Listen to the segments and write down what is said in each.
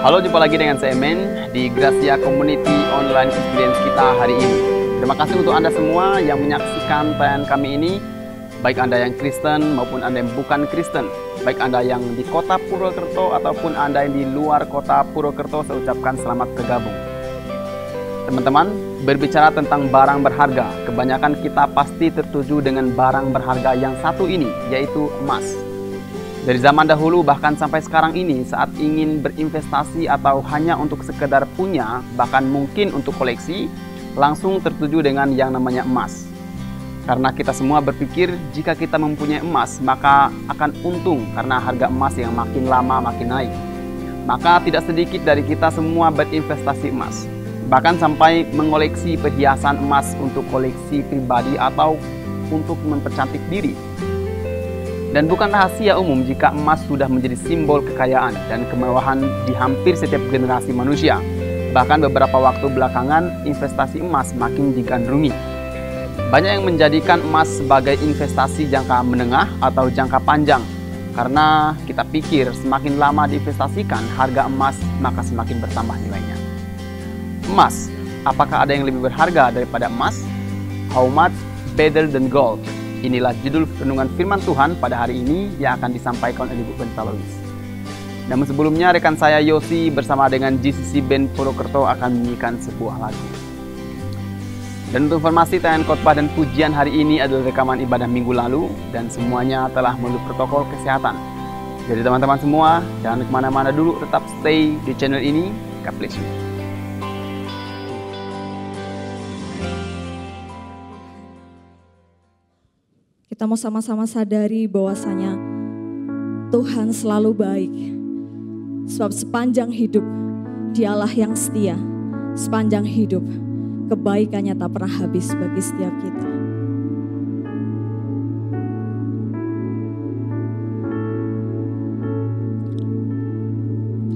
Halo, jumpa lagi dengan saya Men di Gracia Community Online Experience kita hari ini. Terima kasih untuk Anda semua yang menyaksikan tayangan kami ini, baik Anda yang Kristen maupun Anda yang bukan Kristen, baik Anda yang di kota Purwokerto ataupun Anda yang di luar kota Purwokerto. Saya ucapkan selamat bergabung. Teman-teman, berbicara tentang barang berharga, kebanyakan kita pasti tertuju dengan barang berharga yang satu ini, yaitu emas. Dari zaman dahulu bahkan sampai sekarang ini, saat ingin berinvestasi atau hanya untuk sekedar punya, bahkan mungkin untuk koleksi, langsung tertuju dengan yang namanya emas. Karena kita semua berpikir jika kita mempunyai emas, maka akan untung karena harga emas yang makin lama makin naik. Maka tidak sedikit dari kita semua berinvestasi emas. Bahkan sampai mengoleksi perhiasan emas untuk koleksi pribadi atau untuk mempercantik diri. Dan bukan rahasia umum jika emas sudah menjadi simbol kekayaan dan kemewahan di hampir setiap generasi manusia. Bahkan beberapa waktu belakangan, investasi emas makin digandrungi. Banyak yang menjadikan emas sebagai investasi jangka menengah atau jangka panjang. Karena kita pikir semakin lama diinvestasikan harga emas, maka semakin bertambah nilainya. Emas, apakah ada yang lebih berharga daripada emas? How much better than gold? Inilah judul renungan firman Tuhan pada hari ini yang akan disampaikan oleh Ibu Pendeta Lois. Namun sebelumnya, rekan saya Yosi bersama dengan GCC Band Purwokerto akan menyanyikan sebuah lagu. Dan untuk informasi, tayangan khotbah dan pujian hari ini adalah rekaman ibadah minggu lalu dan semuanya telah melalui protokol kesehatan. Jadi teman-teman semua, jangan kemana-mana dulu, tetap stay di channel ini. God bless you. Kita mau sama-sama sadari bahwasanya Tuhan selalu baik. Sebab sepanjang hidup Dialah yang setia. Sepanjang hidup kebaikannya tak pernah habis bagi setiap kita.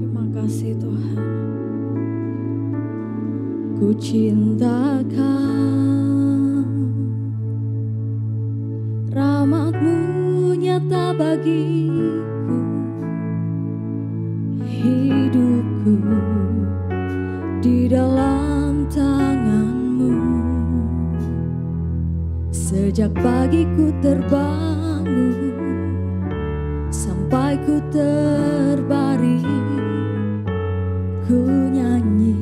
Terima kasih Tuhan. Ku cinta Kau, rahmat-Mu nyata bagiku, hidupku di dalam tangan-Mu. Sejak pagi ku terbangun sampai ku terbaring, ku nyanyi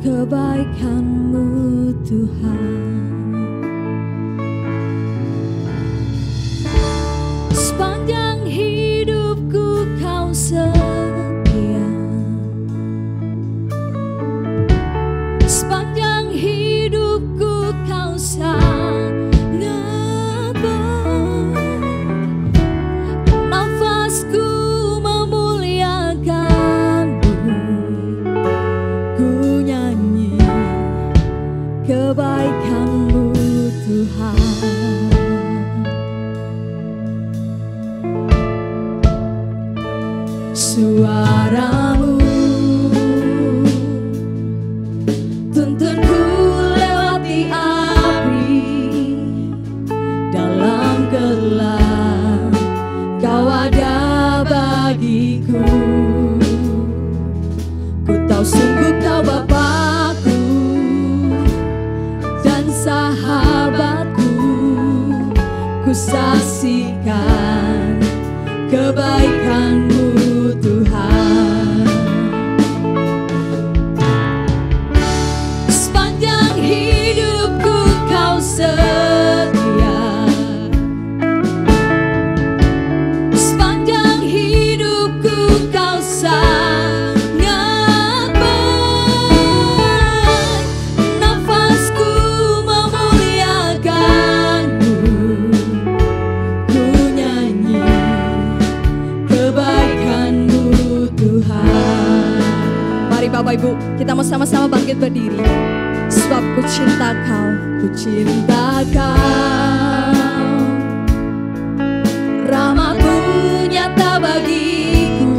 kebaikan-Mu Tuhan. Sepanjang hidupku Kau setia, sepanjang hidupku Kau sangat baik. Nafasku memuliakan-Mu, ku nyanyi kebaikan-Mu Tuhan. Suara-Mu tuntunku lewati api, dalam gelap Kau ada bagiku. Ku tahu sungguh Kau Bapakku dan sahabatku. Ku saksikan kebaikan-Mu Tuhan. Sepanjang hidupku Kau setia, sepanjang hidupku Kau sangat baik. Nafasku memuliakan-Mu, ku nyanyi kebaikan-Mu Tuhan. Mari Bapak Ibu, kita mau sama-sama bangkit berdiri. Sebab ku cinta Kau, ku cinta Kau, rahmat-Mu nyata bagiku,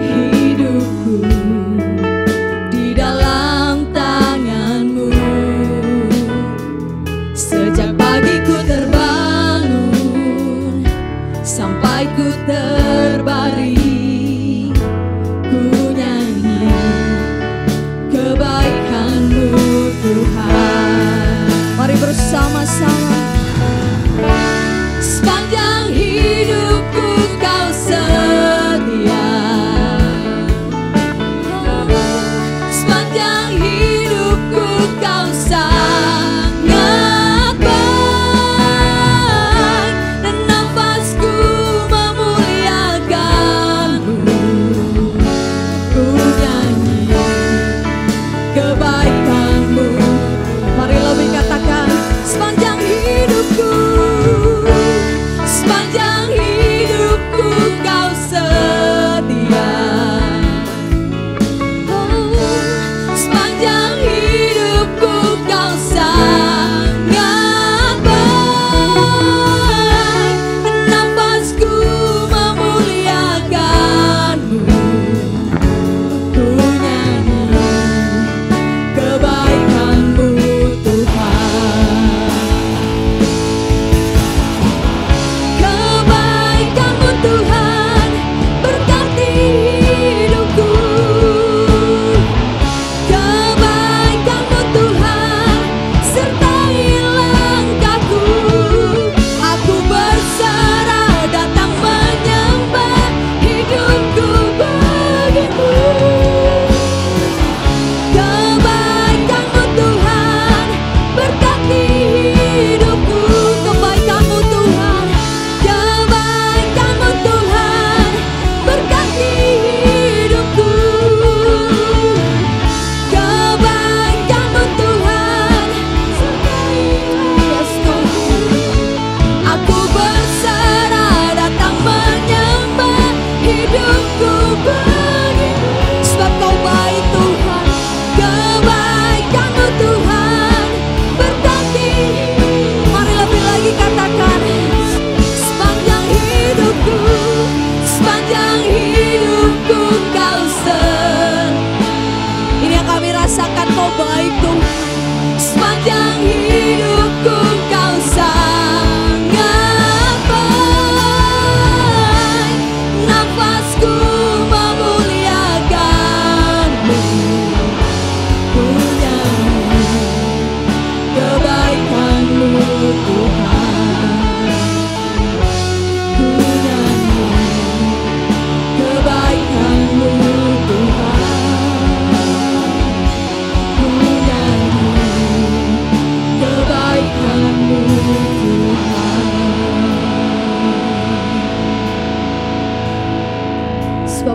hidupku di dalam tangan-Mu. Sejak pagi ku terbangun sampai ku terbaring,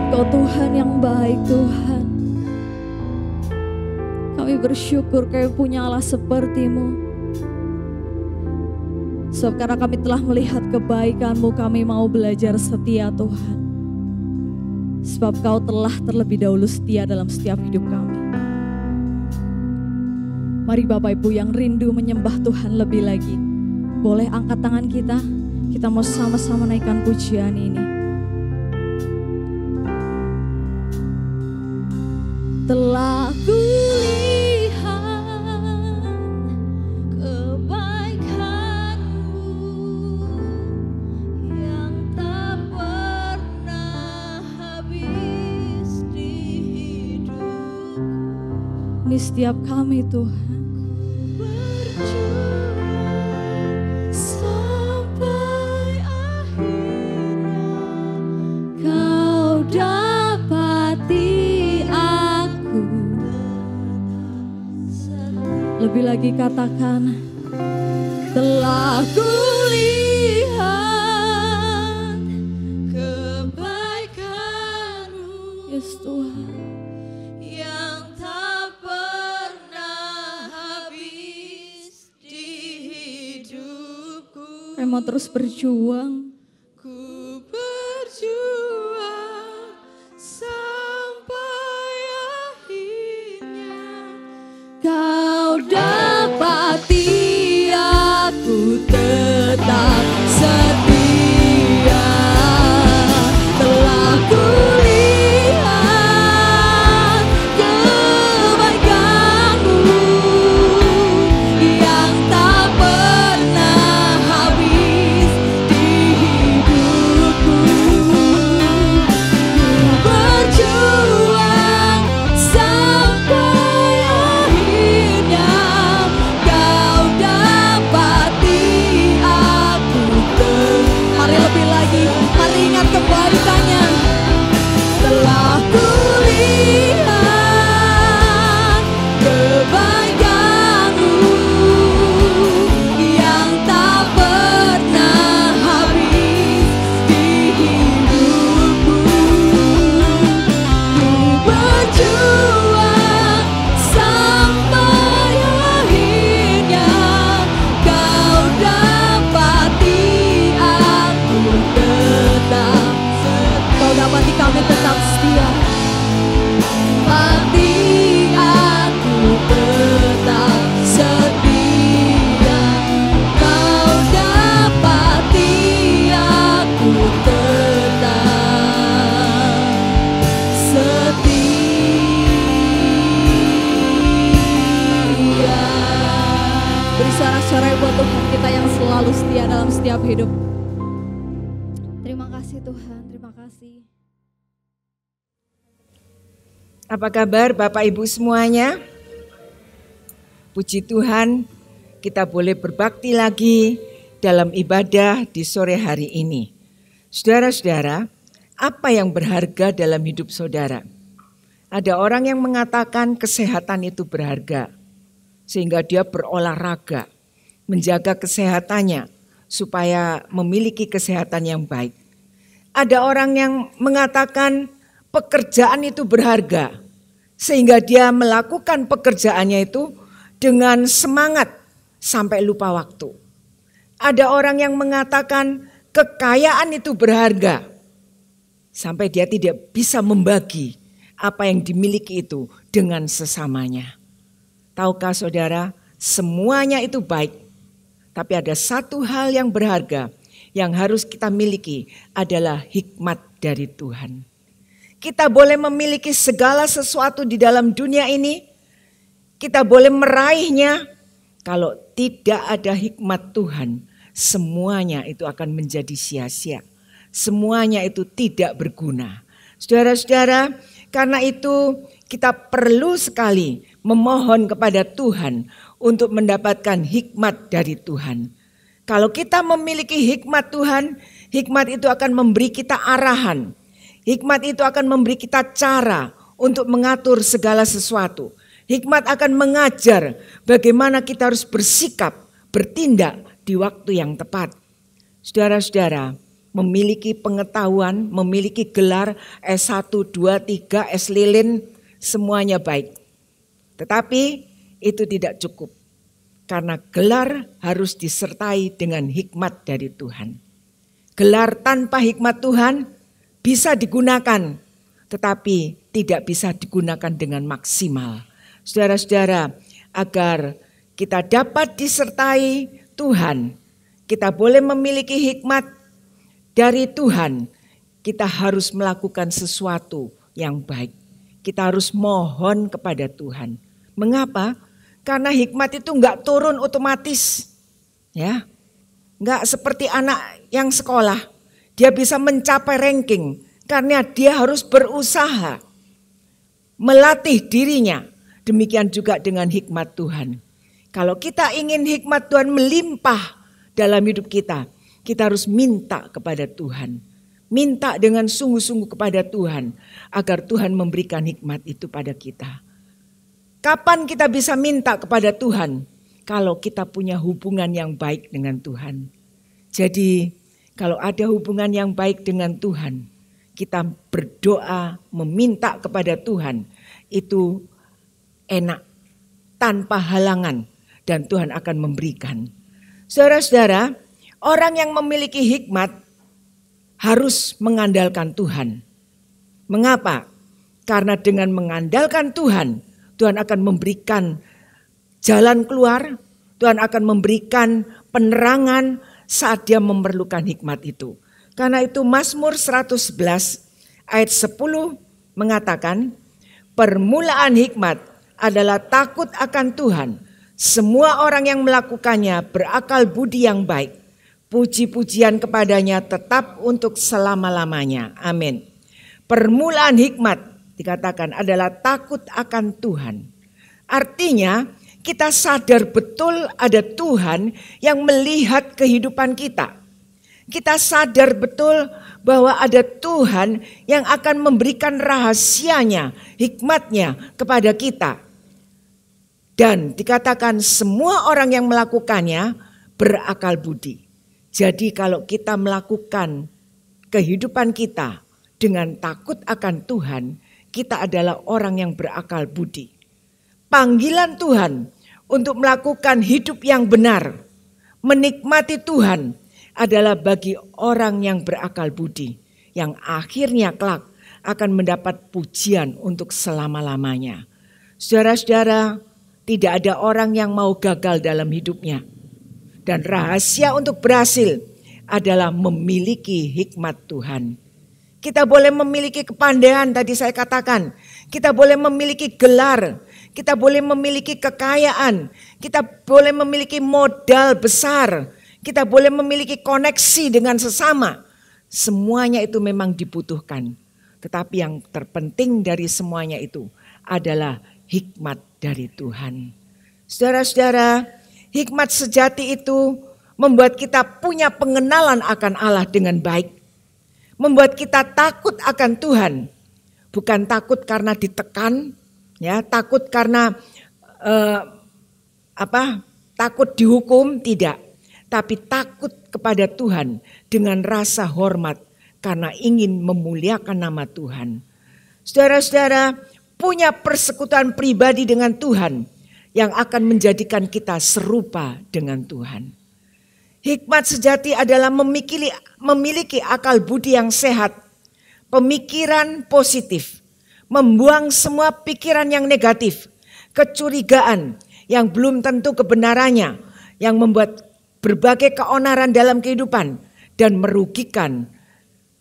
Sebab Kau Tuhan yang baik Tuhan. Kami bersyukur Kami punya Allah seperti-Mu. Sebab karena kami telah melihat kebaikan-Mu, kami mau belajar setia Tuhan. Sebab Kau telah terlebih dahulu setia dalam setiap hidup kami. Mari Bapak Ibu yang rindu menyembah Tuhan lebih lagi, boleh angkat tangan kita. Kita mau sama-sama naikkan pujian ini. Telah ini setiap kami Tuhan. Sampai akhirnya Kau dapati aku. Lebih lagi katakan, telah kulihat kebaikan-Mu, yes Tuhan, mau terus berjuang. Ku berjuang sampai akhirnya Kau dapati aku tetap setia. Telah kulihat kebaikan-Mu yang tak pernah habis di hidupku. Ku berjuang sampai akhirnya Kau dapati aku. Mari lebih lagi, mari ingat kebaikannya. Telah kulihat kebaikan-Mu yang tak pernah habis di hidupku. Ku berjuang sampai akhirnya Kau dapati aku tetap. Kau dapati kami tetap setia. Dapati aku tetap setia. Kau dapati aku tetap setia. Beri sorak-sorai buat Tuhan kita yang selalu setia dalam setiap hidup. Terima kasih Tuhan, terima kasih. Apa kabar Bapak Ibu semuanya? Puji Tuhan, kita boleh berbakti lagi dalam ibadah di sore hari ini. Saudara-saudara, apa yang berharga dalam hidup saudara? Ada orang yang mengatakan kesehatan itu berharga, sehingga dia berolahraga, menjaga kesehatannya supaya memiliki kesehatan yang baik. Ada orang yang mengatakan pekerjaan itu berharga, sehingga dia melakukan pekerjaannya itu dengan semangat sampai lupa waktu. Ada orang yang mengatakan kekayaan itu berharga, sampai dia tidak bisa membagi apa yang dimiliki itu dengan sesamanya. Tahukah saudara, semuanya itu baik, tapi ada satu hal yang berharga yang harus kita miliki adalah hikmat dari Tuhan. Kita boleh memiliki segala sesuatu di dalam dunia ini, kita boleh meraihnya, kalau tidak ada hikmat Tuhan, semuanya itu akan menjadi sia-sia. Semuanya itu tidak berguna. Saudara-saudara, karena itu kita perlu sekali memohon kepada Tuhan untuk mendapatkan hikmat dari Tuhan. Kalau kita memiliki hikmat Tuhan, hikmat itu akan memberi kita arahan. Hikmat itu akan memberi kita cara untuk mengatur segala sesuatu. Hikmat akan mengajar bagaimana kita harus bersikap, bertindak di waktu yang tepat. Saudara-saudara, memiliki pengetahuan, memiliki gelar S1, 2, 3, S lilin, semuanya baik. Tetapi itu tidak cukup. Karena gelar harus disertai dengan hikmat dari Tuhan. Gelar tanpa hikmat Tuhan bisa digunakan, tetapi tidak bisa digunakan dengan maksimal. Saudara-saudara, agar kita dapat disertai Tuhan, kita boleh memiliki hikmat dari Tuhan, kita harus melakukan sesuatu yang baik. Kita harus mohon kepada Tuhan. Mengapa? Karena hikmat itu enggak turun otomatis. Ya. Enggak seperti anak yang sekolah. Dia bisa mencapai ranking karena dia harus berusaha melatih dirinya. Demikian juga dengan hikmat Tuhan. Kalau kita ingin hikmat Tuhan melimpah dalam hidup kita, kita harus minta kepada Tuhan. Minta dengan sungguh-sungguh kepada Tuhan agar Tuhan memberikan hikmat itu pada kita. Kapan kita bisa minta kepada Tuhan? Kalau kita punya hubungan yang baik dengan Tuhan. Jadi kalau ada hubungan yang baik dengan Tuhan, kita berdoa meminta kepada Tuhan, itu enak, tanpa halangan, dan Tuhan akan memberikan. Saudara-saudara, orang yang memiliki hikmat harus mengandalkan Tuhan. Mengapa? Karena dengan mengandalkan Tuhan, Tuhan akan memberikan jalan keluar, Tuhan akan memberikan penerangan saat dia memerlukan hikmat itu. Karena itu Mazmur 111 ayat 10 mengatakan, permulaan hikmat adalah takut akan Tuhan. Semua orang yang melakukannya berakal budi yang baik. Puji-pujian kepadanya tetap untuk selama-lamanya. Amin. Permulaan hikmat dikatakan adalah takut akan Tuhan. Artinya kita sadar betul ada Tuhan yang melihat kehidupan kita. Kita sadar betul bahwa ada Tuhan yang akan memberikan rahasianya, hikmatnya kepada kita. Dan dikatakan semua orang yang melakukannya berakal budi. Jadi kalau kita melakukan kehidupan kita dengan takut akan Tuhan, kita adalah orang yang berakal budi. Panggilan Tuhan untuk melakukan hidup yang benar, menikmati Tuhan adalah bagi orang yang berakal budi, yang akhirnya kelak akan mendapat pujian untuk selama-lamanya. Saudara-saudara, tidak ada orang yang mau gagal dalam hidupnya. Dan rahasia untuk berhasil adalah memiliki hikmat Tuhan. Kita boleh memiliki kepandaian, tadi saya katakan. Kita boleh memiliki gelar, kita boleh memiliki kekayaan, kita boleh memiliki modal besar, kita boleh memiliki koneksi dengan sesama. Semuanya itu memang dibutuhkan. Tetapi yang terpenting dari semuanya itu adalah hikmat dari Tuhan. Saudara-saudara, hikmat sejati itu membuat kita punya pengenalan akan Allah dengan baik. Membuat kita takut akan Tuhan. Bukan takut karena ditekan, ya, takut karena takut dihukum, tidak. Tapi takut kepada Tuhan dengan rasa hormat karena ingin memuliakan nama Tuhan. Saudara-saudara, punya persekutuan pribadi dengan Tuhan yang akan menjadikan kita serupa dengan Tuhan. Hikmat sejati adalah memiliki akal budi yang sehat, pemikiran positif, membuang semua pikiran yang negatif, kecurigaan yang belum tentu kebenarannya, yang membuat berbagai keonaran dalam kehidupan dan merugikan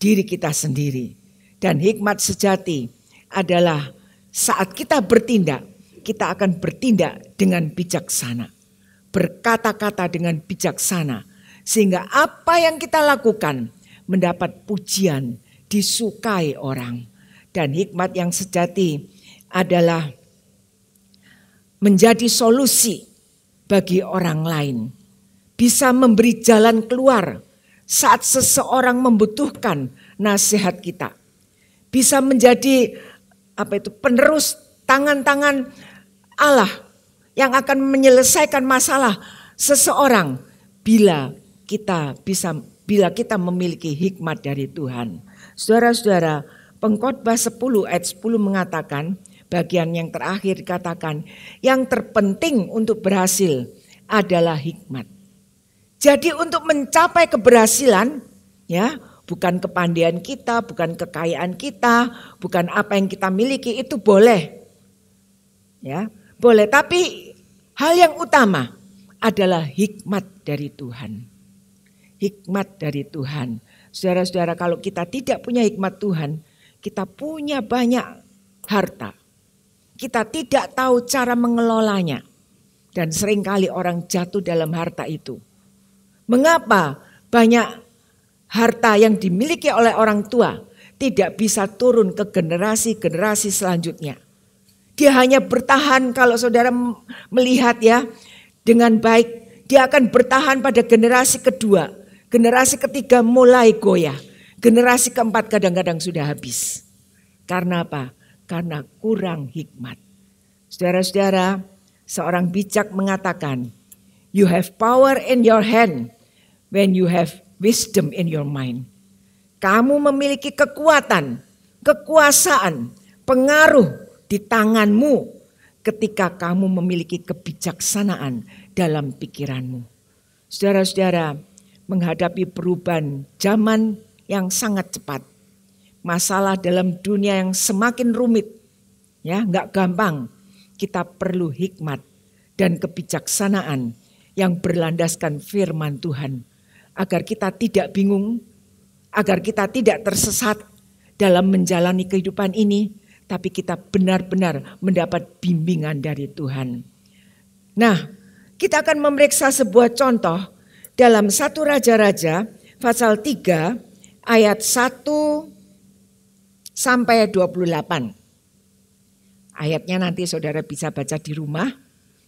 diri kita sendiri. Dan hikmat sejati adalah saat kita bertindak, kita akan bertindak dengan bijaksana, berkata-kata dengan bijaksana. Sehingga apa yang kita lakukan mendapat pujian, disukai orang. Dan hikmat yang sejati adalah menjadi solusi bagi orang lain. Bisa memberi jalan keluar saat seseorang membutuhkan nasihat kita. Bisa menjadi penerus tangan-tangan Allah yang akan menyelesaikan masalah seseorang bila kita bisa bila kita memiliki hikmat dari Tuhan. Saudara-saudara, Pengkhotbah 10 ayat 10 mengatakan, bagian yang terakhir dikatakan, yang terpenting untuk berhasil adalah hikmat. Jadi untuk mencapai keberhasilan, ya, bukan kepandaian kita, bukan kekayaan kita, bukan apa yang kita miliki, itu boleh. Ya, boleh, tapi hal yang utama adalah hikmat dari Tuhan. Hikmat dari Tuhan. Saudara-saudara, kalau kita tidak punya hikmat Tuhan, kita punya banyak harta. Kita tidak tahu cara mengelolanya. Dan seringkali orang jatuh dalam harta itu. Mengapa banyak harta yang dimiliki oleh orang tua tidak bisa turun ke generasi-generasi selanjutnya? Dia hanya bertahan, kalau saudara melihat ya, dengan baik. Dia akan bertahan pada generasi kedua. Generasi ketiga mulai goyah. Generasi keempat kadang-kadang sudah habis. Karena apa? Karena kurang hikmat. Saudara-saudara, seorang bijak mengatakan, you have power in your hand when you have wisdom in your mind. Kamu memiliki kekuatan, kekuasaan, pengaruh di tanganmu ketika kamu memiliki kebijaksanaan dalam pikiranmu. Saudara-saudara, menghadapi perubahan zaman yang sangat cepat. Masalah dalam dunia yang semakin rumit, ya, enggak gampang. Kita perlu hikmat dan kebijaksanaan yang berlandaskan firman Tuhan. Agar kita tidak bingung, agar kita tidak tersesat dalam menjalani kehidupan ini. Tapi kita benar-benar mendapat bimbingan dari Tuhan. Nah, kita akan memeriksa sebuah contoh dalam 1 Raja-Raja pasal 3 ayat 1 sampai 28. Ayatnya nanti saudara bisa baca di rumah.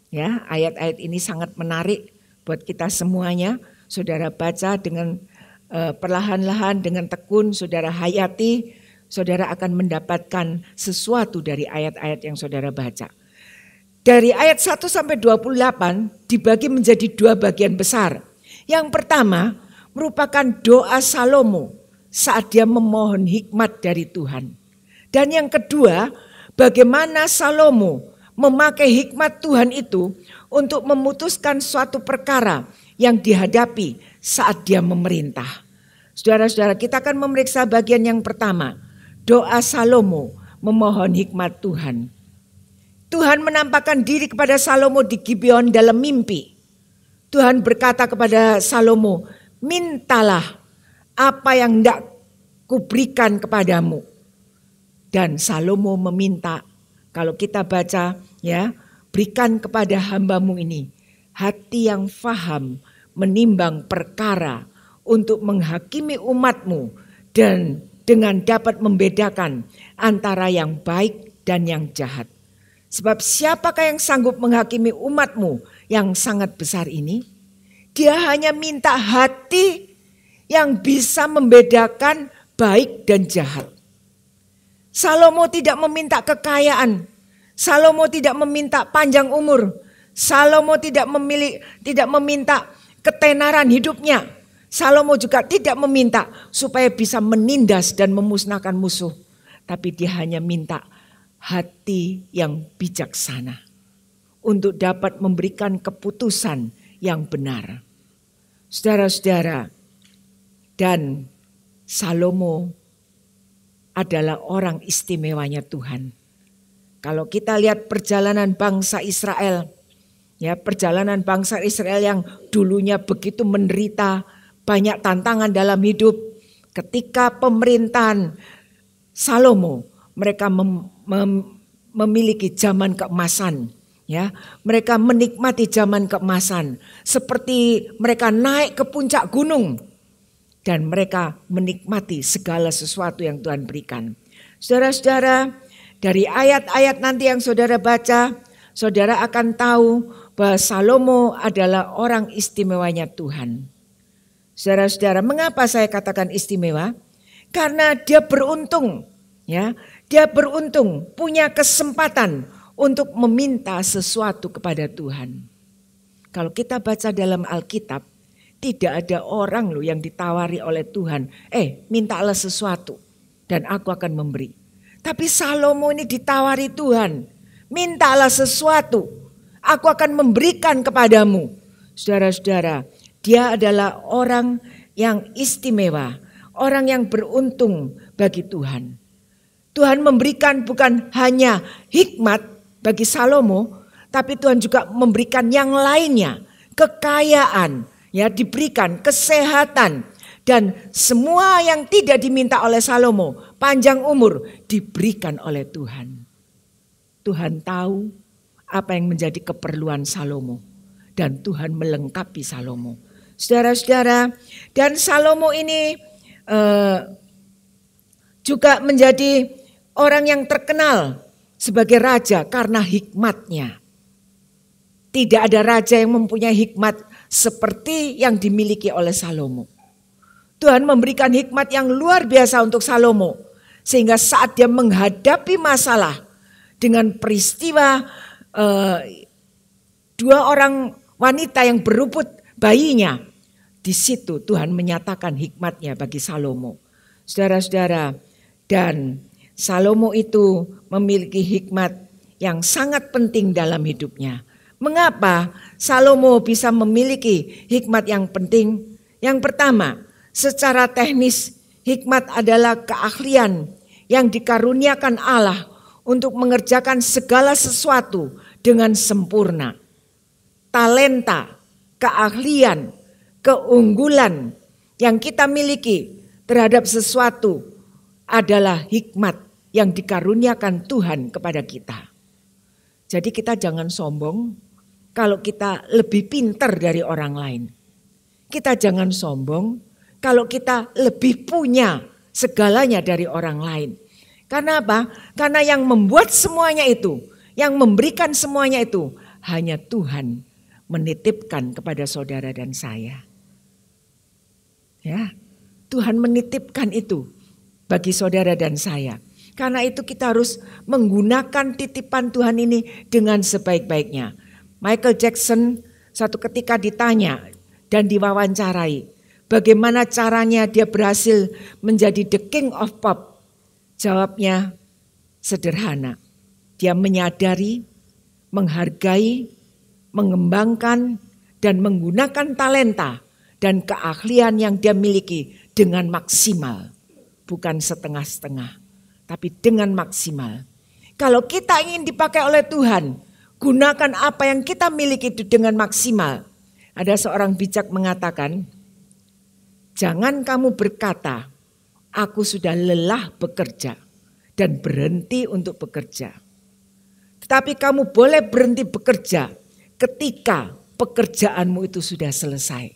Ya, ayat-ayat ini sangat menarik buat kita semuanya. Saudara baca dengan perlahan-lahan, dengan tekun, saudara hayati, saudara akan mendapatkan sesuatu dari ayat-ayat yang saudara baca. Dari ayat 1 sampai 28 dibagi menjadi 2 bagian besar. Yang pertama merupakan doa Salomo saat dia memohon hikmat dari Tuhan. Dan yang kedua, bagaimana Salomo memakai hikmat Tuhan itu untuk memutuskan suatu perkara yang dihadapi saat dia memerintah. Saudara-saudara, kita akan memeriksa bagian yang pertama. Doa Salomo memohon hikmat Tuhan. Tuhan menampakkan diri kepada Salomo di Gibeon dalam mimpi. Tuhan berkata kepada Salomo, mintalah apa yang hendak kuberikan kepadamu. Dan Salomo meminta, kalau kita baca ya, berikan kepada hambamu ini hati yang faham menimbang perkara untuk menghakimi umatmu dan dengan dapat membedakan antara yang baik dan yang jahat. Sebab siapakah yang sanggup menghakimi umatmu yang sangat besar ini? Dia hanya minta hati yang bisa membedakan baik dan jahat. Salomo tidak meminta kekayaan. Salomo tidak meminta panjang umur. Salomo tidak meminta ketenaran hidupnya. Salomo juga tidak meminta supaya bisa menindas dan memusnahkan musuh. Tapi dia hanya minta hati yang bijaksana untuk dapat memberikan keputusan yang benar. Saudara-saudara, dan Salomo adalah orang istimewanya Tuhan. Kalau kita lihat perjalanan bangsa Israel, ya, perjalanan bangsa Israel yang dulunya begitu menderita, banyak tantangan dalam hidup. Ketika pemerintahan Salomo, mereka memiliki zaman keemasan. Ya, mereka menikmati zaman keemasan. Seperti mereka naik ke puncak gunung. Dan mereka menikmati segala sesuatu yang Tuhan berikan. Saudara-saudara, dari ayat-ayat nanti yang saudara baca, saudara akan tahu bahwa Salomo adalah orang istimewanya Tuhan. Saudara-saudara, mengapa saya katakan istimewa? Karena dia beruntung, ya, dia beruntung punya kesempatan untuk meminta sesuatu kepada Tuhan. Kalau kita baca dalam Alkitab, Tidak ada orang loh yang ditawari oleh Tuhan. Mintalah sesuatu dan aku akan memberi. Tapi Salomo ini ditawari Tuhan. Mintalah sesuatu, aku akan memberikan kepadamu. Saudara-saudara, dia adalah orang yang istimewa. Orang yang beruntung bagi Tuhan. Tuhan memberikan bukan hanya hikmat bagi Salomo, tapi Tuhan juga memberikan yang lainnya. Kekayaan, ya, diberikan kesehatan, dan semua yang tidak diminta oleh Salomo, panjang umur, diberikan oleh Tuhan. Tuhan tahu apa yang menjadi keperluan Salomo, dan Tuhan melengkapi Salomo. Saudara-saudara, dan Salomo ini juga menjadi orang yang terkenal sebagai raja karena hikmatnya. Tidak ada raja yang mempunyai hikmat seperti yang dimiliki oleh Salomo. Tuhan memberikan hikmat yang luar biasa untuk Salomo. Sehingga saat dia menghadapi masalah dengan peristiwa dua orang wanita yang berebut bayinya. Di situ Tuhan menyatakan hikmatnya bagi Salomo. Saudara-saudara, dan Salomo itu memiliki hikmat yang sangat penting dalam hidupnya. Mengapa Salomo bisa memiliki hikmat yang penting? Yang pertama, secara teknis hikmat adalah keahlian yang dikaruniakan Allah untuk mengerjakan segala sesuatu dengan sempurna. Talenta, keahlian, keunggulan yang kita miliki terhadap sesuatu adalah hikmat yang dikaruniakan Tuhan kepada kita. Jadi kita jangan sombong kalau kita lebih pintar dari orang lain. Kita jangan sombong kalau kita lebih punya segalanya dari orang lain. Karena apa? Karena yang membuat semuanya itu, yang memberikan semuanya itu, hanya Tuhan menitipkan kepada saudara dan saya. Ya, Tuhan menitipkan itu bagi saudara dan saya. Karena itu kita harus menggunakan titipan Tuhan ini dengan sebaik-baiknya. Michael Jackson satu ketika ditanya dan diwawancarai, bagaimana caranya dia berhasil menjadi the king of pop? Jawabnya sederhana. Dia menyadari, menghargai, mengembangkan, dan menggunakan talenta dan keahlian yang dia miliki dengan maksimal. Bukan setengah-setengah, tapi dengan maksimal. Kalau kita ingin dipakai oleh Tuhan, gunakan apa yang kita miliki itu dengan maksimal. Ada seorang bijak mengatakan, jangan kamu berkata, aku sudah lelah bekerja dan berhenti untuk bekerja. Tetapi kamu boleh berhenti bekerja ketika pekerjaanmu itu sudah selesai.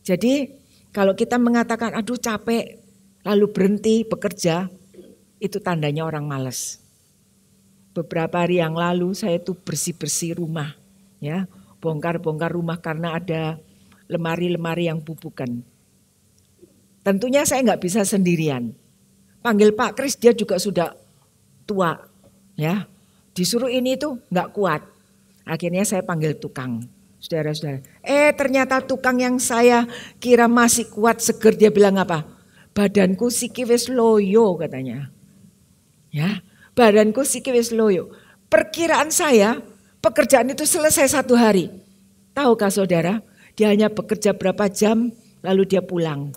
Jadi kalau kita mengatakan aduh capek lalu berhenti bekerja, itu tandanya orang malas. Beberapa hari yang lalu saya tuh bersih-bersih rumah, ya, bongkar-bongkar rumah karena ada lemari-lemari yang bubukan. Tentunya saya nggak bisa sendirian. Panggil Pak Kris, dia juga sudah tua, ya. Disuruh ini tuh nggak kuat. Akhirnya saya panggil tukang, saudara-saudara. Ternyata tukang yang saya kira masih kuat seger, dia bilang apa? Badanku siki wis loyo katanya. Ya, badanku siki wis loyo. Perkiraan saya pekerjaan itu selesai 1 hari. Tahukah saudara? Dia hanya bekerja berapa jam lalu dia pulang.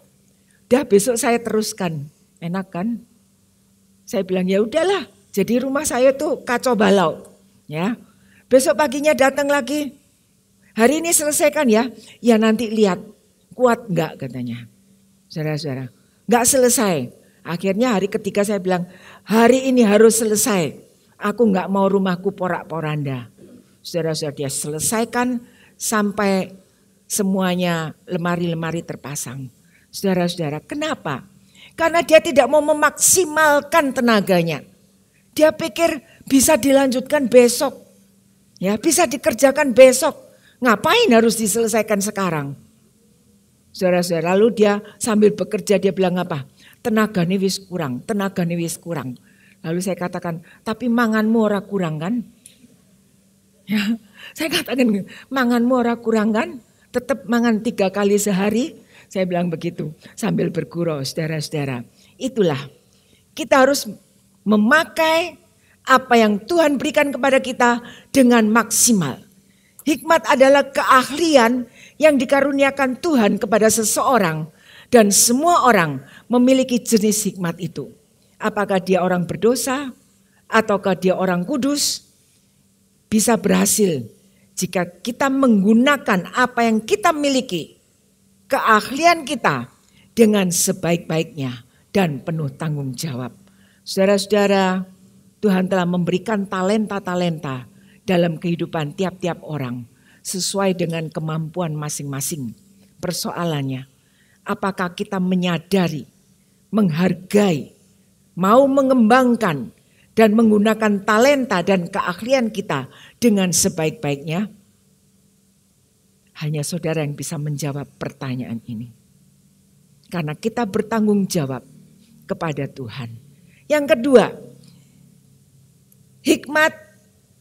Dah besok saya teruskan. Enak kan? Saya bilang ya udahlah. Jadi rumah saya tuh kacau balau. Ya. Besok paginya datang lagi. Hari ini selesaikan ya. Ya nanti lihat kuat enggak katanya. Saudara-saudara. Enggak selesai. Akhirnya hari ketiga saya bilang hari ini harus selesai. Aku enggak mau rumahku porak-poranda. Saudara-saudara, dia selesaikan sampai semuanya lemari-lemari terpasang. Saudara-saudara, kenapa? Karena dia tidak mau memaksimalkan tenaganya. Dia pikir bisa dilanjutkan besok. Ya, bisa dikerjakan besok. Ngapain harus diselesaikan sekarang? Saudara-saudara, lalu dia sambil bekerja dia bilang apa? Tenaganya wis kurang, tenaganya wis kurang. Lalu saya katakan, tapi manganmu ora kurang kan? Ya, saya katakan, manganmu ora kurang kan? tetap mangan 3 kali sehari. Saya bilang begitu sambil bergurau, saudara-saudara. Itulah kita harus memakai apa yang Tuhan berikan kepada kita dengan maksimal. Hikmat adalah keahlian yang dikaruniakan Tuhan kepada seseorang. Dan semua orang memiliki jenis hikmat itu. Apakah dia orang berdosa ataukah dia orang kudus, bisa berhasil jika kita menggunakan apa yang kita miliki, keahlian kita dengan sebaik-baiknya dan penuh tanggung jawab. Saudara-saudara, Tuhan telah memberikan talenta-talenta dalam kehidupan tiap-tiap orang sesuai dengan kemampuan masing-masing. Persoalannya, apakah kita menyadari, menghargai, mau mengembangkan dan menggunakan talenta dan keahlian kita dengan sebaik-baiknya? Hanya saudara yang bisa menjawab pertanyaan ini. Karena kita bertanggung jawab kepada Tuhan. Yang kedua, hikmat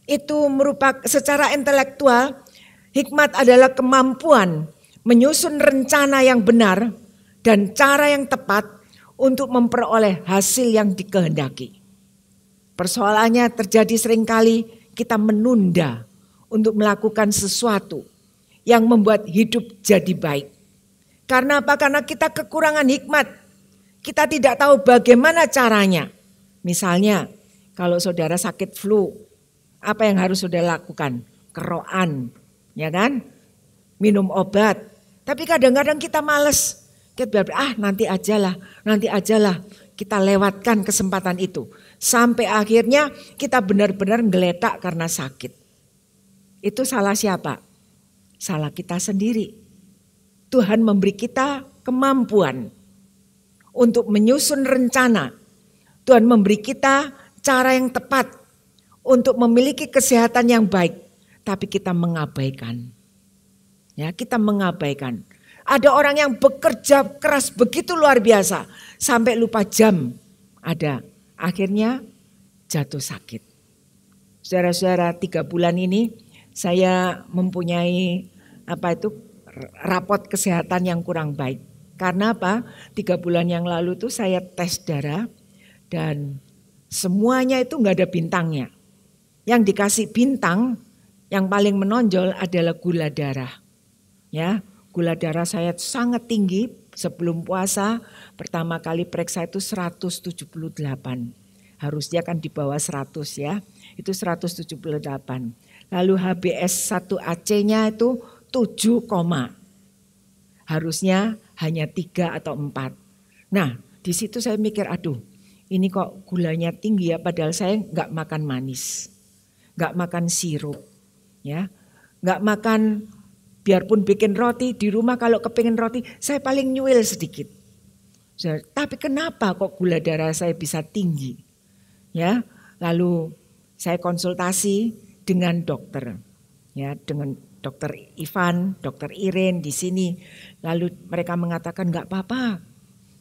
itu merupakan secara intelektual, hikmat adalah kemampuan menyusun rencana yang benar dan cara yang tepat untuk memperoleh hasil yang dikehendaki. Persoalannya terjadi seringkali kita menunda untuk melakukan sesuatu yang membuat hidup jadi baik. Karena apa? Karena kita kekurangan hikmat. Kita tidak tahu bagaimana caranya. Misalnya kalau saudara sakit flu, apa yang harus saudara lakukan? Keroan, ya kan? Minum obat. Tapi kadang-kadang kita malas. Kita bilang, nanti ajalah. Kita lewatkan kesempatan itu. Sampai akhirnya kita benar-benar geletak karena sakit. Itu salah siapa? Salah kita sendiri. Tuhan memberi kita kemampuan untuk menyusun rencana. Tuhan memberi kita cara yang tepat untuk memiliki kesehatan yang baik. Tapi kita mengabaikan. Ya, kita mengabaikan. Ada orang yang bekerja keras begitu luar biasa. Sampai lupa jam ada. Akhirnya jatuh sakit. Saudara-saudara, 3 bulan ini saya mempunyai rapot kesehatan yang kurang baik. Karena apa? 3 bulan yang lalu tuh saya tes darah dan semuanya itu nggak ada bintangnya. Yang dikasih bintang yang paling menonjol adalah gula darah. Ya, gula darah saya sangat tinggi. Sebelum puasa pertama kali periksa itu 178. Harusnya kan di bawah 100 ya. Itu 178. Lalu HbS1ac-nya itu 7, harusnya hanya 3 atau 4. Nah, di situ saya mikir, aduh, ini kok gulanya tinggi ya, padahal saya nggak makan manis, nggak makan sirup, ya, nggak makan. Biarpun bikin roti di rumah, kalau kepingin roti saya paling nyuil sedikit. Tapi kenapa kok gula darah saya bisa tinggi? Ya, lalu saya konsultasi dengan dokter, ya, dengan dokter Ivan, dokter Iren di sini. Lalu mereka mengatakan nggak apa-apa,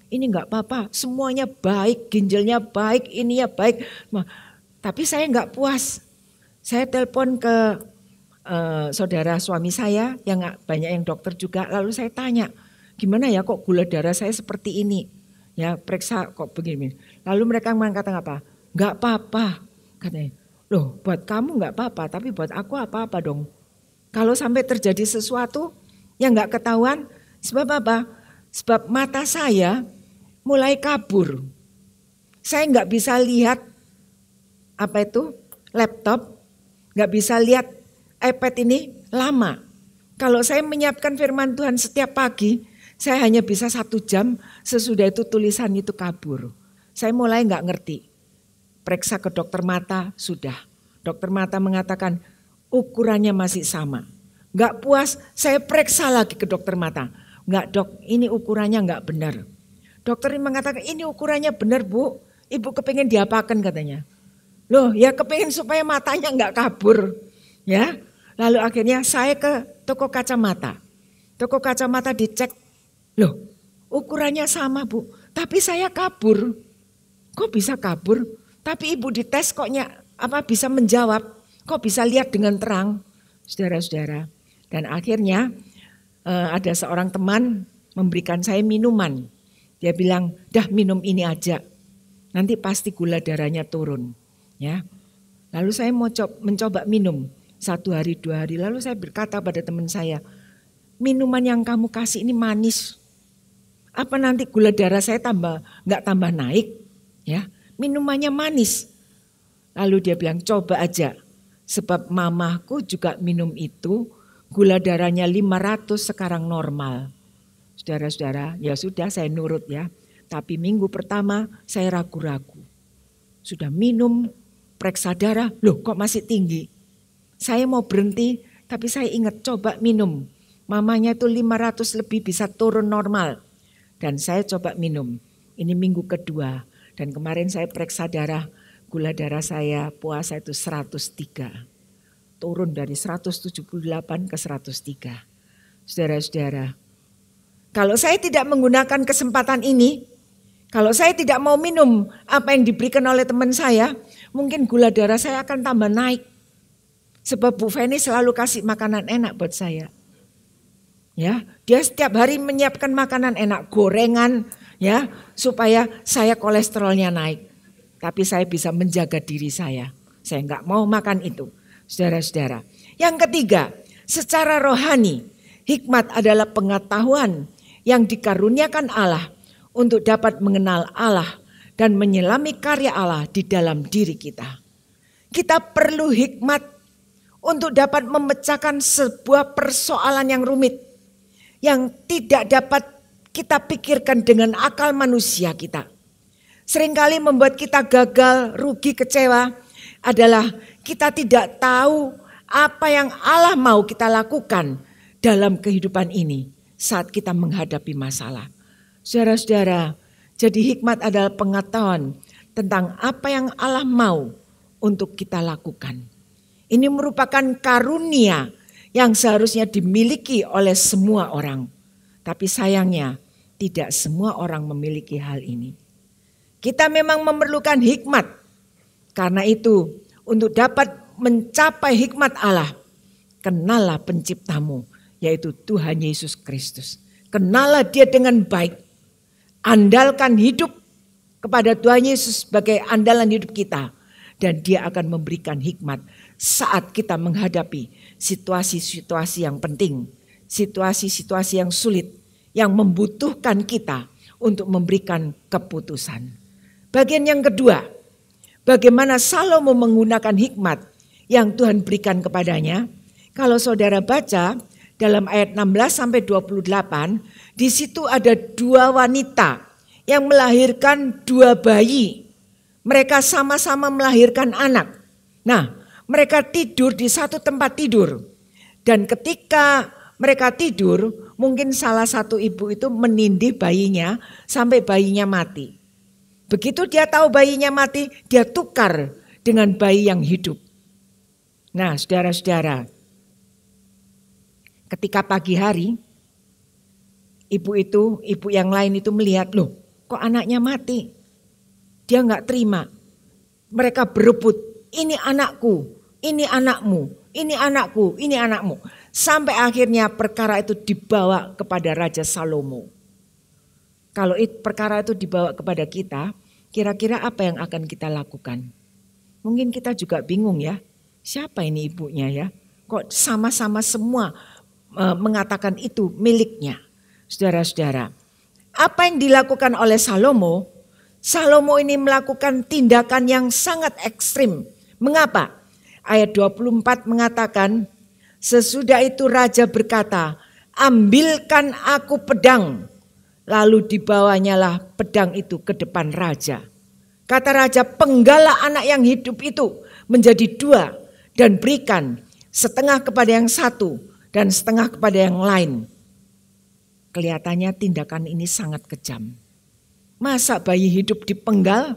ini nggak apa-apa, semuanya baik, ginjalnya baik, ini ya baik. Tapi saya nggak puas. Saya telepon ke saudara suami saya yang banyak yang dokter juga, lalu saya tanya, gimana ya kok gula darah saya seperti ini? Ya, periksa kok begini. Lalu mereka mengatakan apa? Enggak apa-apa. Katanya, loh buat kamu enggak apa-apa, tapi buat aku apa-apa dong. Kalau sampai terjadi sesuatu yang enggak ketahuan, sebab apa? Sebab mata saya mulai kabur. Saya enggak bisa lihat laptop, enggak bisa lihat iPad ini lama. Kalau saya menyiapkan firman Tuhan setiap pagi, saya hanya bisa 1 jam, sesudah itu tulisan itu kabur. Saya mulai nggak ngerti. Periksa ke dokter mata, sudah. Dokter mata mengatakan ukurannya masih sama. Nggak puas, saya periksa lagi ke dokter mata. Nggak dok, ini ukurannya nggak benar. Dokter ini mengatakan ini ukurannya benar bu, ibu kepingin diapakan katanya. Loh ya kepingin supaya matanya nggak kabur. Ya. Lalu akhirnya saya ke toko kacamata. Toko kacamata dicek, loh ukurannya sama bu, tapi saya kabur. Kok bisa kabur? Tapi ibu dites bisa menjawab, kok bisa lihat dengan terang, saudara-saudara. Dan akhirnya ada seorang teman memberikan saya minuman. Dia bilang, dah minum ini aja, nanti pasti gula darahnya turun. Ya. Lalu saya mencoba minum 1 hari 2 hari. Lalu saya berkata pada teman saya, minuman yang kamu kasih ini manis. Apa nanti gula darah saya nggak tambah naik? Ya, minumannya manis. Lalu dia bilang, coba aja. Sebab mamaku juga minum itu, gula darahnya 500 sekarang normal. Saudara-saudara, ya sudah saya nurut ya. Tapi minggu pertama saya ragu-ragu. Sudah minum, periksa darah, loh kok masih tinggi. Saya mau berhenti, tapi saya ingat coba minum. Mamanya itu 500 lebih bisa turun normal. Dan saya coba minum. Ini minggu kedua. Dan kemarin saya periksa darah, gula darah saya puasa itu 103. Turun dari 178 ke 103. Saudara-saudara, kalau saya tidak menggunakan kesempatan ini, kalau saya tidak mau minum apa yang diberikan oleh teman saya, mungkin gula darah saya akan tambah naik. Sebab Bu Feni selalu kasih makanan enak buat saya. Ya, dia setiap hari menyiapkan makanan enak, gorengan, ya, supaya saya kolesterolnya naik. Tapi saya bisa menjaga diri saya. Saya enggak mau makan itu, saudara-saudara. Yang ketiga, secara rohani, hikmat adalah pengetahuan yang dikaruniakan Allah untuk dapat mengenal Allah dan menyelami karya Allah di dalam diri kita. Kita perlu hikmat untuk dapat memecahkan sebuah persoalan yang rumit, yang tidak dapat kita pikirkan dengan akal manusia kita. Seringkali membuat kita gagal, rugi, kecewa adalah kita tidak tahu apa yang Allah mau kita lakukan dalam kehidupan ini saat kita menghadapi masalah. Saudara-saudara, jadi hikmat adalah pengetahuan tentang apa yang Allah mau untuk kita lakukan. Ini merupakan karunia yang seharusnya dimiliki oleh semua orang. Tapi sayangnya tidak semua orang memiliki hal ini. Kita memang memerlukan hikmat. Karena itu untuk dapat mencapai hikmat Allah, kenallah penciptamu, yaitu Tuhan Yesus Kristus. Kenallah dia dengan baik. Andalkan hidup kepada Tuhan Yesus sebagai andalan hidup kita. Dan dia akan memberikan hikmat saat kita menghadapi situasi-situasi yang penting. Situasi-situasi yang sulit, yang membutuhkan kita untuk memberikan keputusan. Bagian yang kedua, bagaimana Salomo menggunakan hikmat yang Tuhan berikan kepadanya. Kalau saudara baca dalam ayat 16-28, di situ ada 2 wanita yang melahirkan 2 bayi. Mereka sama-sama melahirkan anak. Nah, mereka tidur di satu tempat tidur. Dan ketika mereka tidur, mungkin salah satu ibu itu menindih bayinya sampai bayinya mati. Begitu dia tahu bayinya mati, dia tukar dengan bayi yang hidup. Nah, saudara-saudara, ketika pagi hari, ibu yang lain itu melihat, loh kok anaknya mati? Dia enggak terima. Mereka berebut, ini anakku, ini anakmu, ini anakku, ini anakmu. Sampai akhirnya perkara itu dibawa kepada Raja Salomo. Kalau perkara itu dibawa kepada kita, kira-kira apa yang akan kita lakukan? Mungkin kita juga bingung ya, siapa ini ibunya ya? Kok sama-sama semua mengatakan itu miliknya. Saudara-saudara, apa yang dilakukan oleh Salomo? Salomo ini melakukan tindakan yang sangat ekstrim. Mengapa? Ayat 24 mengatakan, sesudah itu raja berkata, ambilkan aku pedang. Lalu dibawanyalah pedang itu ke depan raja. Kata raja, penggalah anak yang hidup itu menjadi 2 dan berikan setengah kepada yang satu dan setengah kepada yang lain. Kelihatannya tindakan ini sangat kejam. Masa bayi hidup dipenggal,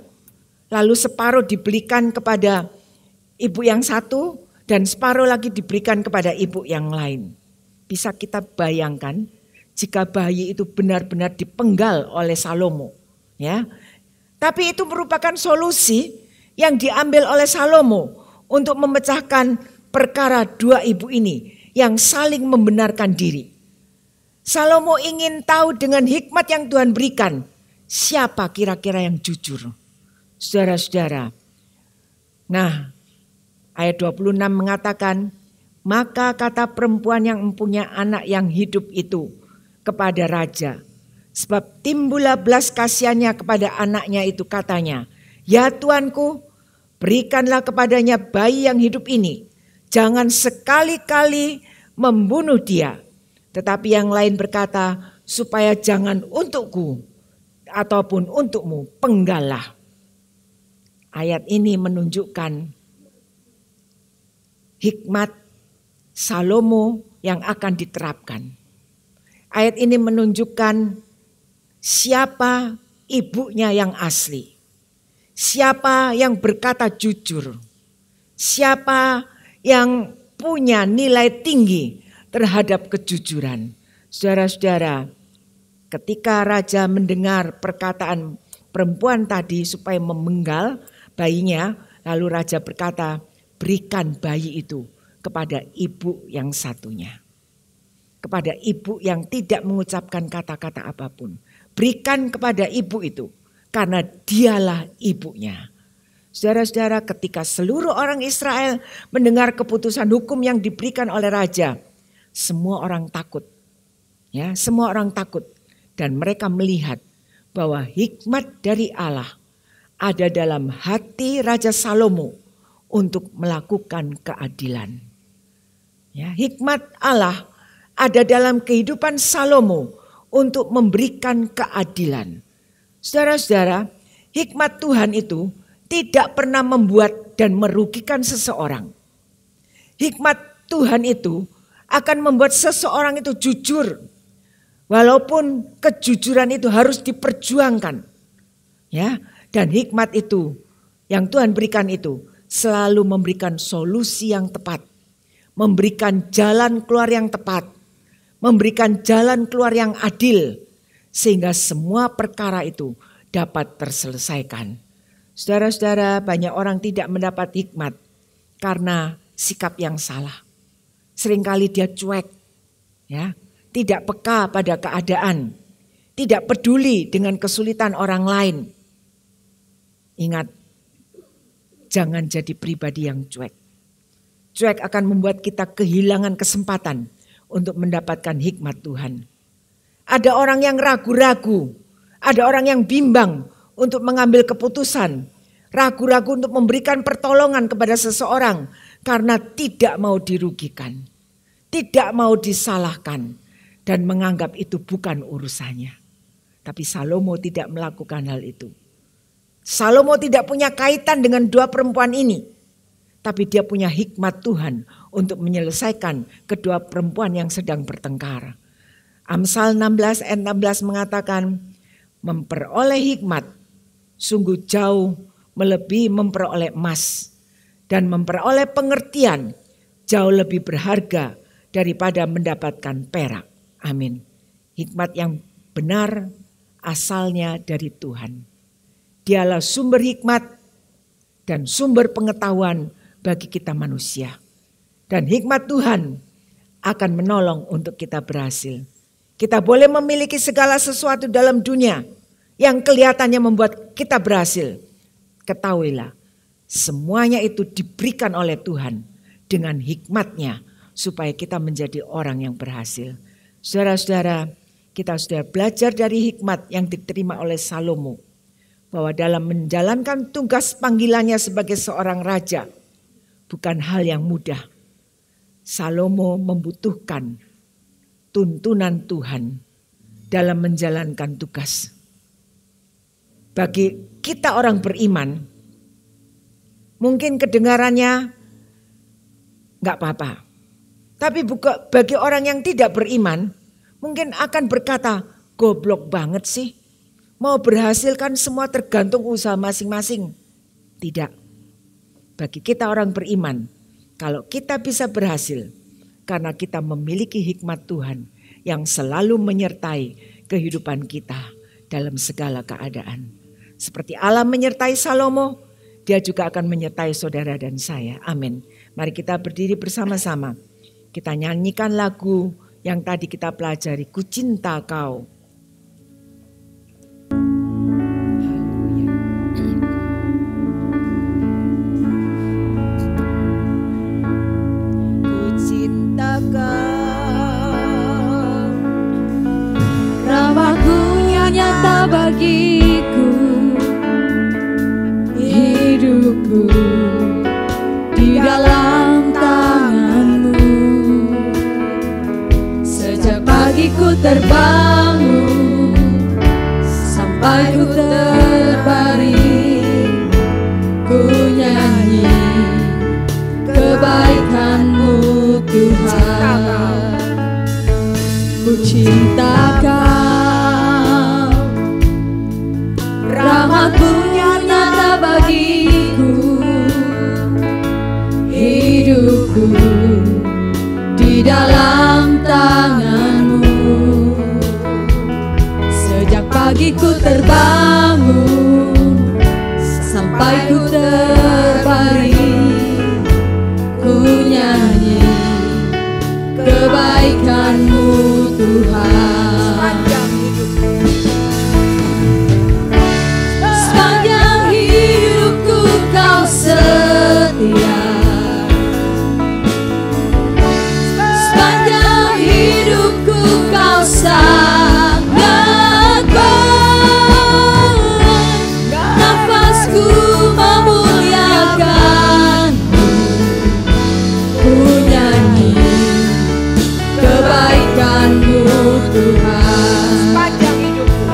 lalu separuh diberikan kepada ibu yang satu dan separuh lagi diberikan kepada ibu yang lain. Bisa kita bayangkan jika bayi itu benar-benar dipenggal oleh Salomo. Ya. Tapi itu merupakan solusi yang diambil oleh Salomo untuk memecahkan perkara 2 ibu ini yang saling membenarkan diri. Salomo ingin tahu dengan hikmat yang Tuhan berikan, siapa kira-kira yang jujur. Saudara-saudara, nah ayat 26 mengatakan, maka kata perempuan yang mempunyai anak yang hidup itu kepada raja, sebab timbullah belas kasihannya kepada anaknya itu, katanya, ya Tuanku, berikanlah kepadanya bayi yang hidup ini, jangan sekali-kali membunuh dia. Tetapi yang lain berkata, supaya jangan untukku ataupun untukmu penggalah. Ayat ini menunjukkan hikmat Salomo yang akan diterapkan. Ayat ini menunjukkan siapa ibunya yang asli. Siapa yang berkata jujur. Siapa yang punya nilai tinggi terhadap kejujuran. Saudara-saudara, ketika raja mendengar perkataan perempuan tadi supaya memenggal bayinya, lalu raja berkata, berikan bayi itu kepada ibu yang satunya. Kepada ibu yang tidak mengucapkan kata-kata apapun. Berikan kepada ibu itu karena dialah ibunya. Saudara-saudara, ketika seluruh orang Israel mendengar keputusan hukum yang diberikan oleh raja, semua orang takut. Ya, semua orang takut dan mereka melihat bahwa hikmat dari Allah ada dalam hati Raja Salomo untuk melakukan keadilan. Ya, hikmat Allah ada dalam kehidupan Salomo untuk memberikan keadilan. Saudara-saudara, hikmat Tuhan itu tidak pernah membuat dan merugikan seseorang. Hikmat Tuhan itu akan membuat seseorang itu jujur. Walaupun kejujuran itu harus diperjuangkan. Ya, dan hikmat itu yang Tuhan berikan itu selalu memberikan solusi yang tepat. Memberikan jalan keluar yang tepat. Memberikan jalan keluar yang adil. Sehingga semua perkara itu dapat terselesaikan. Saudara-saudara, banyak orang tidak mendapat hikmat karena sikap yang salah. Seringkali dia cuek, ya, tidak peka pada keadaan, tidak peduli dengan kesulitan orang lain. Ingat, jangan jadi pribadi yang cuek. Cuek akan membuat kita kehilangan kesempatan untuk mendapatkan hikmat Tuhan. Ada orang yang ragu-ragu, ada orang yang bimbang untuk mengambil keputusan, ragu-ragu untuk memberikan pertolongan kepada seseorang karena tidak mau dirugikan, tidak mau disalahkan dan menganggap itu bukan urusannya. Tapi Salomo tidak melakukan hal itu. Salomo tidak punya kaitan dengan dua perempuan ini, tapi dia punya hikmat Tuhan untuk menyelesaikan kedua perempuan yang sedang bertengkar. Amsal 16 ayat 16 mengatakan, memperoleh hikmat sungguh jauh melebihi memperoleh emas, dan memperoleh pengertian jauh lebih berharga daripada mendapatkan perak. Amin. Hikmat yang benar asalnya dari Tuhan. Dialah sumber hikmat dan sumber pengetahuan bagi kita manusia. Dan hikmat Tuhan akan menolong untuk kita berhasil. Kita boleh memiliki segala sesuatu dalam dunia yang kelihatannya membuat kita berhasil. Ketahuilah, semuanya itu diberikan oleh Tuhan dengan hikmatnya supaya kita menjadi orang yang berhasil. Saudara-saudara, kita sudah belajar dari hikmat yang diterima oleh Salomo. Bahwa dalam menjalankan tugas panggilannya sebagai seorang raja, bukan hal yang mudah. Salomo membutuhkan tuntunan Tuhan dalam menjalankan tugas. Bagi kita orang beriman, mungkin kedengarannya gak apa-apa. Tapi bagi orang yang tidak beriman, mungkin akan berkata, goblok banget sih. Mau berhasil kan semua tergantung usaha masing-masing. Tidak. Bagi kita orang beriman, kalau kita bisa berhasil, karena kita memiliki hikmat Tuhan yang selalu menyertai kehidupan kita dalam segala keadaan. Seperti Allah menyertai Salomo, Dia juga akan menyertai saudara dan saya. Amin. Mari kita berdiri bersama-sama. Kita nyanyikan lagu yang tadi kita pelajari, ku cinta kau. Ku cinta kau, Rahmat-Mu nyata bagiku, hidupku di dalam tangan-Mu. Sejak pagi ku terbangun sampai ku terbaring, ku nyanyi kebaikan-Mu Tuhan. Ku cinta Kau, rahmat-Mu nyata bagiku, hidupku di dalam tangan-Mu. Sejak pagi ku terbangun sampai ku terbaring, ku nyanyi kebaikan-Mu Tuhan. Sepanjang hidupku Kau setia, sepanjang hidupku Kau sangat baik. Nafasku memuliakan-Mu, ku nyanyi kebaikan-Mu Tuhan. Sepanjang hidupku,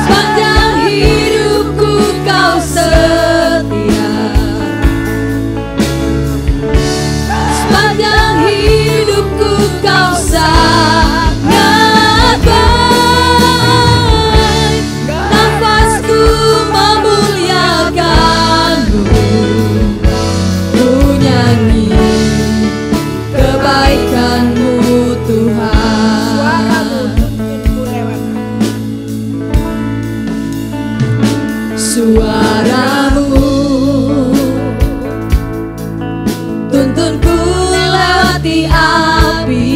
Sepanjang hidupku Kau setia, sepanjang hidupku Kau sangat baik. Nafasku memuliakan-Mu, ku nyanyi kebaikan-Mu Tuhan. suaramu Suaramu tuntunku lewat tuntunku lewati api,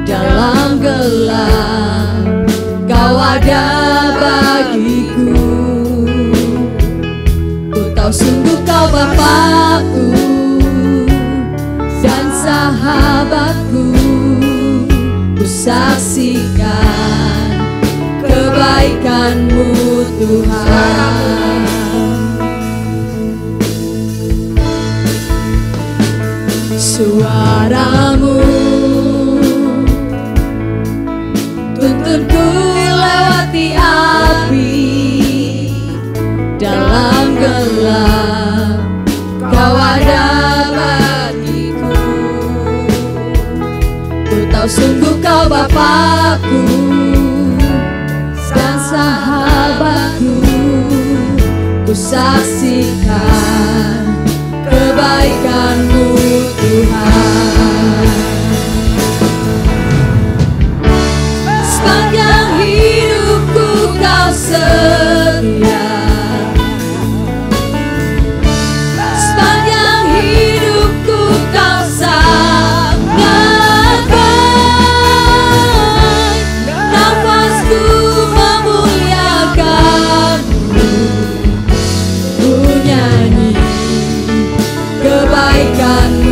dalam gelap Kau ada bagiku. Ku tahu sungguh Kau Bapakku dan sahabatku. Ku saksikan kebaikan-Mu Tuhan. Suaramu tuntunku lewati api, dalam gelap Kau ada bagiku. Ku tahu sungguh Kau Bapakku dan sahabatku. Ku saksikan kebaikan-Mu Tuhan. Sepanjang hidupku Kau setia, sepanjang hidupku Kau sangat baik. Nafasku memuliakan-Mu, ku nyanyi kebaikan-Mu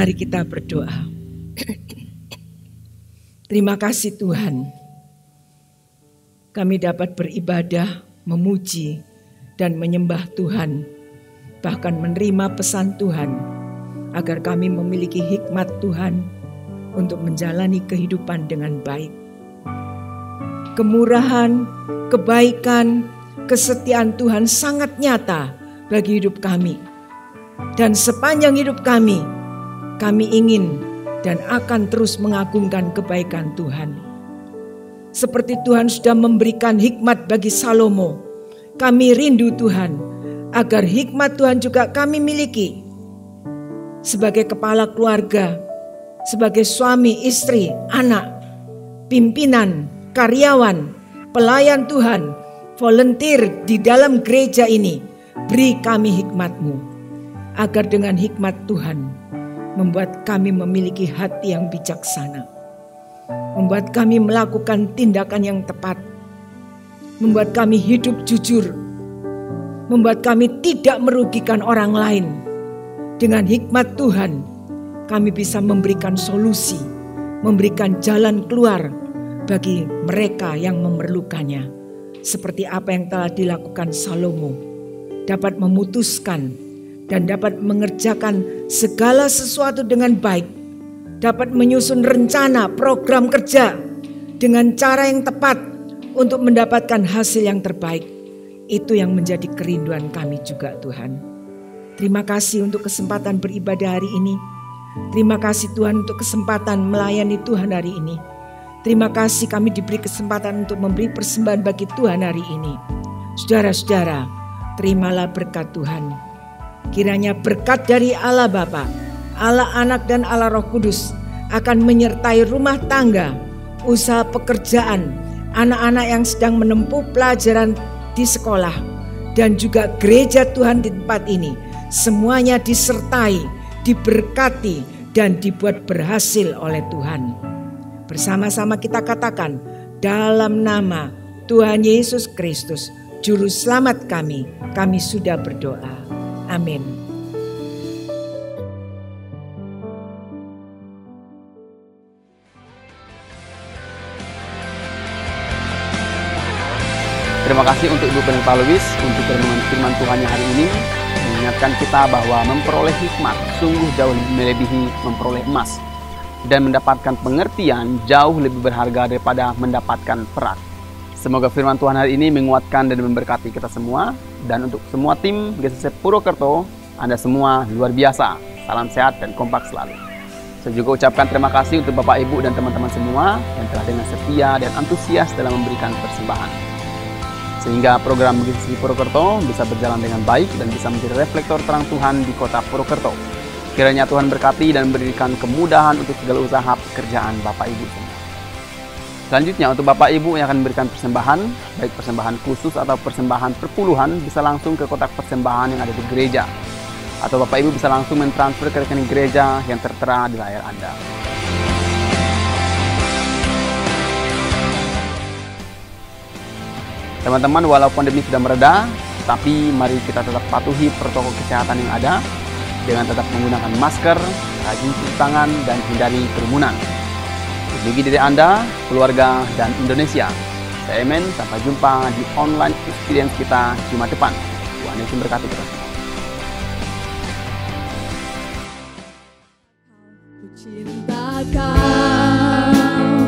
Mari kita berdoa. Terima kasih Tuhan, kami dapat beribadah, memuji, dan menyembah Tuhan, bahkan menerima pesan Tuhan, agar kami memiliki hikmat Tuhan untuk menjalani kehidupan dengan baik. Kemurahan, kebaikan, kesetiaan Tuhan sangat nyata bagi hidup kami. Dan sepanjang hidup kami ingin dan akan terus mengagungkan kebaikan Tuhan. Seperti Tuhan sudah memberikan hikmat bagi Salomo, kami rindu Tuhan agar hikmat Tuhan juga kami miliki. Sebagai kepala keluarga, sebagai suami, istri, anak, pimpinan, karyawan, pelayan Tuhan, volunteer di dalam gereja ini, beri kami hikmat-Mu, agar dengan hikmat Tuhan membuat kami memiliki hati yang bijaksana, membuat kami melakukan tindakan yang tepat, membuat kami hidup jujur, membuat kami tidak merugikan orang lain. Dengan hikmat Tuhan, kami bisa memberikan solusi, memberikan jalan keluar bagi mereka yang memerlukannya. Seperti apa yang telah dilakukan Salomo, dapat memutuskan dan dapat mengerjakan segala sesuatu dengan baik, dapat menyusun rencana program kerja dengan cara yang tepat untuk mendapatkan hasil yang terbaik. Itu yang menjadi kerinduan kami juga Tuhan. Terima kasih untuk kesempatan beribadah hari ini. Terima kasih Tuhan untuk kesempatan melayani Tuhan hari ini. Terima kasih kami diberi kesempatan untuk memberi persembahan bagi Tuhan hari ini. Saudara-saudara, terimalah berkat Tuhan. Kiranya berkat dari Allah Bapa, Allah Anak dan Allah Roh Kudus akan menyertai rumah tangga, usaha pekerjaan, anak-anak yang sedang menempuh pelajaran di sekolah, dan juga gereja Tuhan di tempat ini. Semuanya disertai, diberkati, dan dibuat berhasil oleh Tuhan. Bersama-sama kita katakan, dalam nama Tuhan Yesus Kristus, Juru Selamat kami sudah berdoa. Amin. Terima kasih untuk Ibu Pendeta Louis untuk renungan firman Tuhan yang hari ini, mengingatkan kita bahwa memperoleh hikmat sungguh jauh melebihi memperoleh emas, dan mendapatkan pengertian jauh lebih berharga daripada mendapatkan perak. Semoga firman Tuhan hari ini menguatkan dan memberkati kita semua. Dan untuk semua tim GCC Purwokerto, Anda semua luar biasa. Salam sehat dan kompak selalu. Saya juga ucapkan terima kasih untuk Bapak Ibu dan teman-teman semua yang telah dengan setia dan antusias dalam memberikan persembahan, sehingga program GCC Purwokerto bisa berjalan dengan baik dan bisa menjadi reflektor terang Tuhan di kota Purwokerto. Kiranya Tuhan berkati dan memberikan kemudahan untuk segala usaha pekerjaan Bapak Ibu semua. Selanjutnya untuk Bapak Ibu yang akan memberikan persembahan, baik persembahan khusus atau persembahan perpuluhan, bisa langsung ke kotak persembahan yang ada di gereja. Atau Bapak Ibu bisa langsung mentransfer ke rekening gereja yang tertera di layar Anda. Teman-teman, walau pandemi sudah mereda, tapi mari kita tetap patuhi protokol kesehatan yang ada dengan tetap menggunakan masker, rajin cuci tangan, dan hindari kerumunan. Bagi diri Anda, keluarga, dan Indonesia. Saya Emen, sampai jumpa di online experience kita Jumat depan. Tuhan Yesus berkati kita semua. Ku cinta Kau,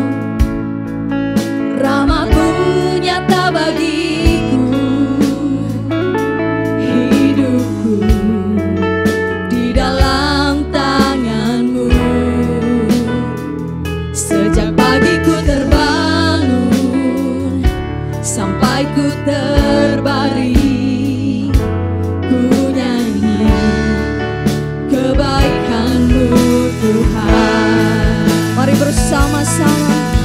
rahmat-Mu nyata bagiku, hidupku di dalam tangan-Mu. Sejak pagi ku terbangun sampai ku terbaring, ku nyanyi kebaikan-Mu Tuhan. Mari bersama-sama